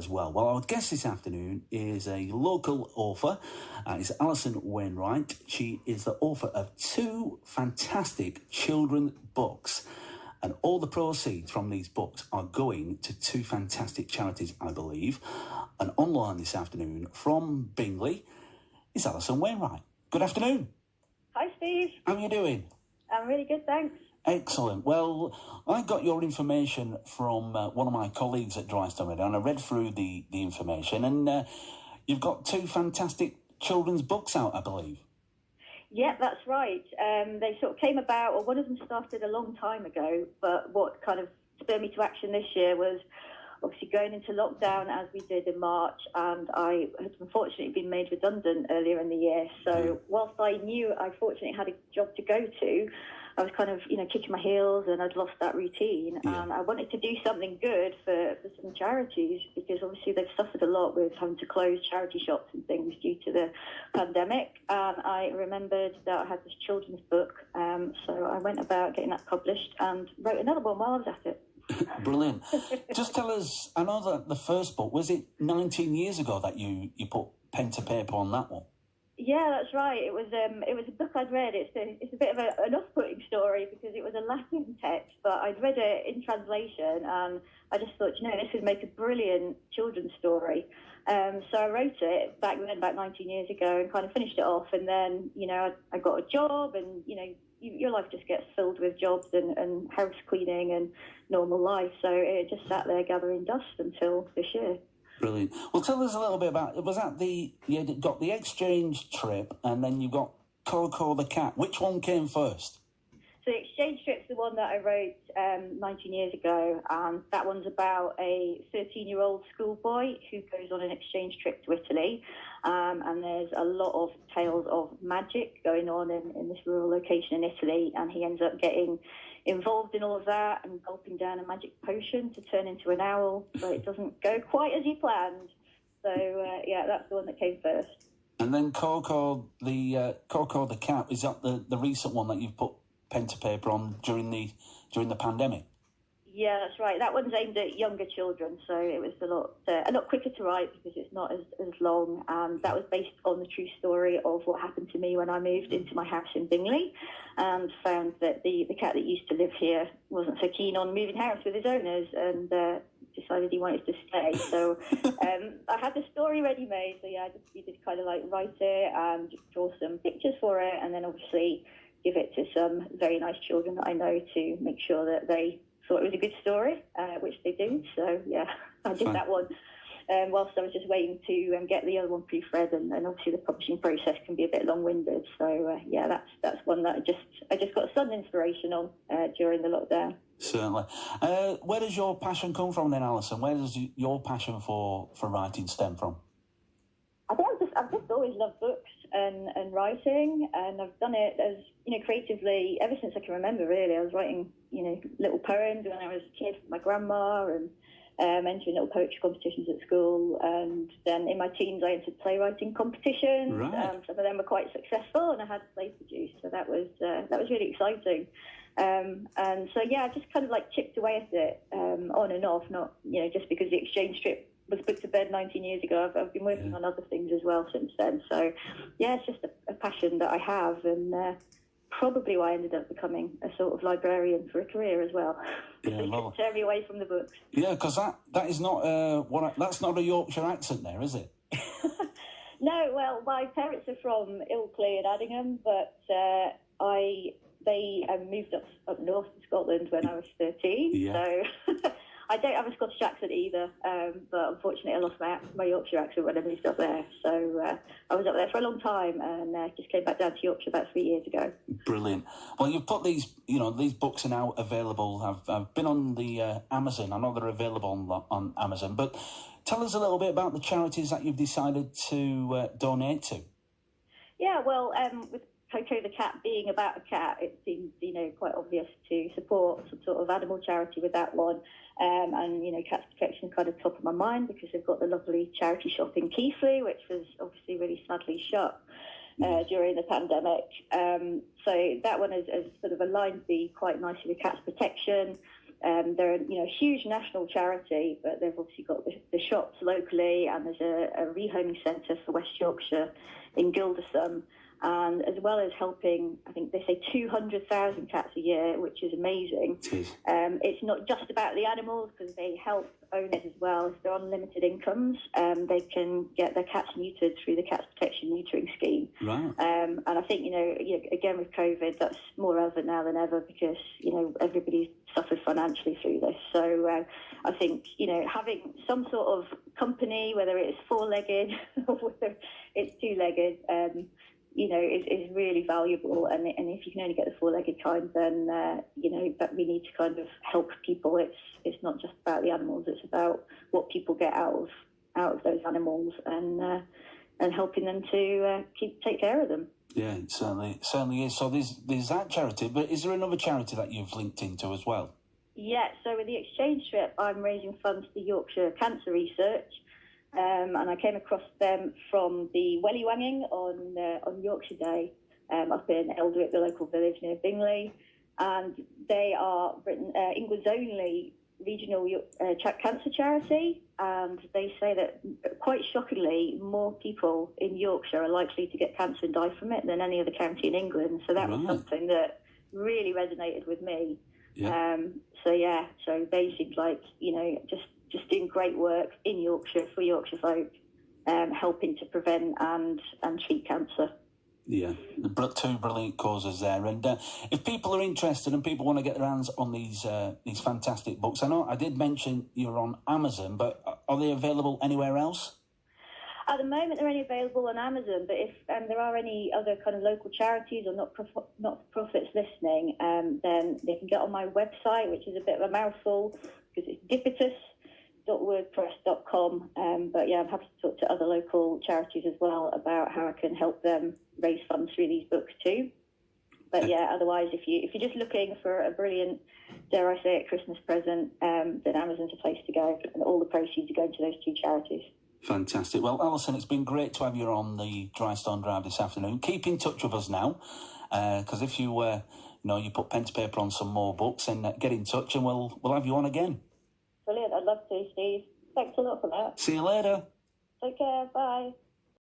as well. Well, our guest this afternoon is a local author. It's Alison Wainwright. She is the author of 2 fantastic children's books. And all the proceeds from these books are going to 2 fantastic charities, I believe. And online this afternoon from Bingley is Alison Wainwright. Good afternoon. Hi, Steve. How are you doing? I'm really good, thanks. Excellent. Well, I got your information from one of my colleagues at Drystone Radio, and I read through the information, and you've got 2 fantastic children's books out, I believe. Yeah, that's right. They sort of came about, or one of them started a long time ago, but what kind of spurred me to action this year was obviously going into lockdown as we did in March, and I had unfortunately been made redundant earlier in the year. So whilst I knew I fortunately had a job to go to, I was kind of, kicking my heels, and I'd lost that routine. Yeah. And I wanted to do something good for some charities, because obviously they've suffered a lot with having to close charity shops and things due to the pandemic. And I remembered that I had this children's book, so I went about getting that published and wrote another one while I was at it. Brilliant. Just tell us, I know that the first book, was it 19 years ago that you put pen to paper on that one? Yeah, that's right. It was a book I'd read. It's a bit of an off-putting story because it was a Latin text, but I'd read it in translation, and I just thought, this would make a brilliant children's story. So I wrote it back then, about 19 years ago, and kind of finished it off. And then, I got a job, and your life just gets filled with jobs and house cleaning and normal life. So it just sat there gathering dust until this year. Brilliant. Well, tell us a little bit about, was that you got the exchange trip, and then you got Coco the Cat. Which one came first? So the exchange trip's the one that I wrote 19 years ago, and that one's about a 13-year-old schoolboy who goes on an exchange trip to Italy, and there's a lot of tales of magic going on in this rural location in Italy, and he ends up getting involved in all of that and gulping down a magic potion to turn into an owl, but it doesn't go quite as he planned. So, that's the one that came first. And then Coco the Cat, is that the recent one that you've put pen to paper on during the pandemic? Yeah, that's right. That one's aimed at younger children, so it was a lot quicker to write because it's not as long. And that was based on the true story of what happened to me when I moved into my house in Bingley, and found that the cat that used to live here wasn't so keen on moving house with his owners, and decided he wanted to stay. So I had the story ready made. So I just needed to kind of write it and draw some pictures for it, and then obviously give it to some very nice children that I know to make sure that they thought it was a good story, which they do. So, I did that one whilst I was just waiting to get the other one proofread, and obviously the publishing process can be a bit long-winded. So, that's one that I just got some inspiration on during the lockdown. Certainly. Where does your passion come from then, Alison? Where does your passion for writing stem from? I think I've just always loved books and writing, and I've done it as creatively ever since I can remember. Really, I was writing little poems when I was a kid for my grandma, and entering little poetry competitions at school, and then in my teens I entered playwriting competitions. Right. Some of them were quite successful, and I had plays produced, so that was really exciting. And so I just kind of chipped away at it on and off, not just because the exchange trip was put to bed 19 years ago. I've been working on other things as well since then. So, it's just a passion that I have, and probably why I ended up becoming a sort of librarian for a career as well. Yeah, it couldn't tear me away from the books. Yeah, because that is not that's not a Yorkshire accent there, is it? No, well, my parents are from Ilkley and Addingham, but they moved up north to Scotland when I was 13. Yeah. So I don't have a Scottish accent either, but unfortunately I lost my Yorkshire accent when I moved up there. So I was up there for a long time, and just came back down to Yorkshire about 3 years ago. Brilliant. Well, you've put these books are now available. I've been on the Amazon. I know they're available on Amazon, but tell us a little bit about the charities that you've decided to donate to. Yeah, well, with Coco the Cat being about a cat, it seemed, quite obvious to support some sort of animal charity with that one. And, Cats Protection kind of top of my mind because they've got the lovely charity shop in Keighley, which was obviously really sadly shut during the pandemic. So that one has sort of aligned me quite nicely with Cats Protection. They're a huge national charity, but they've obviously got the shops locally, and there's a rehoming centre for West Yorkshire in Gildersome. And as well as helping, I think they say 200,000 cats a year, which is amazing. It's not just about the animals, because they help owners as well. If they're on limited incomes, they can get their cats neutered through the Cats Protection Neutering Scheme. Right. And I think, again with COVID, that's more relevant now than ever, because, everybody's suffered financially through this. So I think, having some sort of company, whether it's four-legged or whether it's two-legged, is really valuable. And if you can only get the four-legged kind, then, that we need to kind of help people. It's not just about the animals, it's about what people get out of those animals, and helping them to take care of them. Yeah, it certainly is. So there's that charity, but is there another charity that you've linked into as well? Yeah, so with the exchange trip, I'm raising funds for Yorkshire Cancer Research. And I came across them from the Welly Wanging on Yorkshire Day up in Eldwick, the local village near Bingley. And they are England's only regional cancer charity. And they say that, quite shockingly, more people in Yorkshire are likely to get cancer and die from it than any other county in England. So that was something that really resonated with me. Yeah. So they seemed like, just doing great work in Yorkshire for Yorkshire folk, helping to prevent and treat cancer. Yeah, two brilliant causes there. And if people are interested and people want to get their hands on these fantastic books, I know I did mention you're on Amazon, but are they available anywhere else? At the moment, they're only available on Amazon, but if there are any other kind of local charities or not-for-profits listening, then they can get on my website, which is a bit of a mouthful because it's dipitus.wordpress.com. But yeah, I'm happy to talk to other local charities as well about how I can help them raise funds through these books too. But yeah, otherwise, if you're just looking for a brilliant, dare I say it, Christmas present, then Amazon's a place to go, and all the proceeds are going to those two charities. Fantastic. Well, Alison, it's been great to have you on the Drystone Drive this afternoon. Keep in touch with us now, because if you you put pen to paper on some more books, and get in touch, and we'll have you on again. Brilliant. I'd love to, Steve. Thanks a lot for that. See you later. Take care. Bye.